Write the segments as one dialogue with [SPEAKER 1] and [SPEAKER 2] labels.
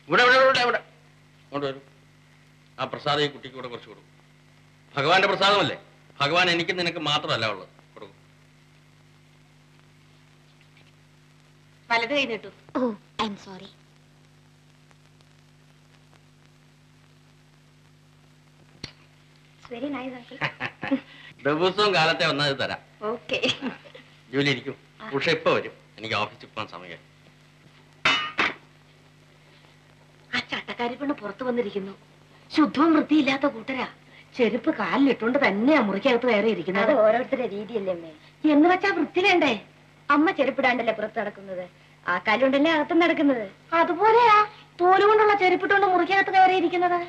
[SPEAKER 1] ഇവിടെ ഇവിടെ ഇവിടെ ഇവിടെ അങ്ങോട്ട് വരും. ആ പ്രസാദം ഈ കുട്ടിക്ക് കൂടെ കുറച്ച് കൊടുക്കും. ഭഗവാന്റെ പ്രസാദമല്ലേ? ഭഗവാൻ എനിക്ക് നിനക്ക് മാത്രമല്ല ഉള്ളത്. കൊടുക്കും.
[SPEAKER 2] വലത് കൈ നീട്ടു.
[SPEAKER 3] Oh I am sorry. Very nice uncle.
[SPEAKER 1] ദിവസവും കാലത്തെ വന്നാൽ തരാം.
[SPEAKER 3] ഓക്കെ.
[SPEAKER 1] ജോലി ഇരിക്കും. പക്ഷെ ഇപ്പൊ വരും. എനിക്ക് ഓഫീസിൽ പോകാൻ സമയം.
[SPEAKER 2] ആ ചട്ടക്കാരി പെണ്ണ് പുറത്തു വന്നിരിക്കുന്നു. ശുദ്ധവും വൃത്തിയില്ലാത്ത കൂട്ടരാ. ചെരുപ്പ് കാലിലിട്ടുകൊണ്ട് തന്നെയാ മുറിക്കകത്ത് കയറി ഇരിക്കുന്നത്.
[SPEAKER 3] ഓരോരുത്തരുടെ രീതിയല്ലേ അമ്മേ.
[SPEAKER 2] എന്ന് വെച്ചാ വൃത്തി വേണ്ടേ?
[SPEAKER 3] അമ്മ ചെരുപ്പിടാണ്ടല്ലേ പുറത്ത് നടക്കുന്നത്, ആ കാലുകൊണ്ടല്ലേ അകത്തും നടക്കുന്നത്.
[SPEAKER 2] അതുപോലെയാ തോലുകൊണ്ടുള്ള ചെരുപ്പിട്ടുകൊണ്ട് മുറിക്കകത്ത് കയറിയിരിക്കുന്നത്.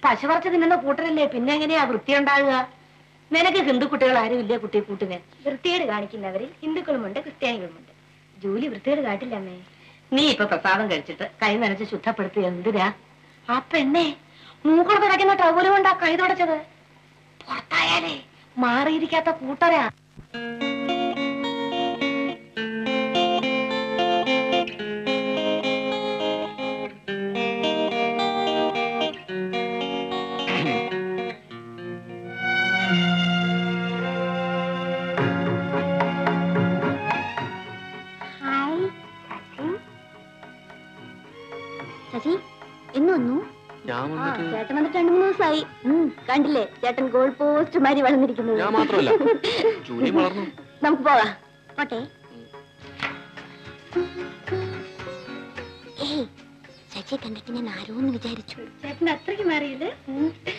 [SPEAKER 2] പശ പറിച്ച് തിന്നുന്ന കൂട്ടരല്ലേ, പിന്നെ എങ്ങനെയാ വൃത്തി ഉണ്ടാകുക? നിനക്ക് ഹിന്ദുക്കുട്ടികൾ ആരും ഇല്ലേ കുട്ടി കൂട്ടിന്?
[SPEAKER 3] വൃത്തിയേട് കാണിക്കുന്നവരിൽ ഹിന്ദുക്കളുമുണ്ട് ക്രിസ്ത്യാനികളുമുണ്ട്. ജോലി വൃത്തിയേട് കാട്ടില്ല അമ്മേ.
[SPEAKER 2] നീ ഇപ്പൊ പ്രസാദം കഴിച്ചിട്ട് കൈ നനച്ച് ശുദ്ധപ്പെടുത്തി എന്തിനാ? ആ പെണ്ണെ മൂക്കൾ തുടയ്ക്കുന്ന ടവല് കൊണ്ടാ കൈ തുടച്ചത്. പുറത്തായാലേ മാറിയിരിക്കാത്ത കൂട്ടരാ.
[SPEAKER 3] ശശി എന്ന് വന്നു? ചേട്ടൻ വന്നിട്ട് 2-3 ദിവസമായി. കണ്ടില്ലേ ചേട്ടൻ ഗോൾ പോസ്റ്റ് മാതിരി വളർന്നിരിക്കുന്നത്. നമുക്ക് പോവാ. പോട്ടെ. ശശിയെ കണ്ടിട്ട് ഞാൻ ആരോന്ന് വിചാരിച്ചു. ചേട്ടൻ അത്രയ്ക്ക് മാറിയില്ലേ?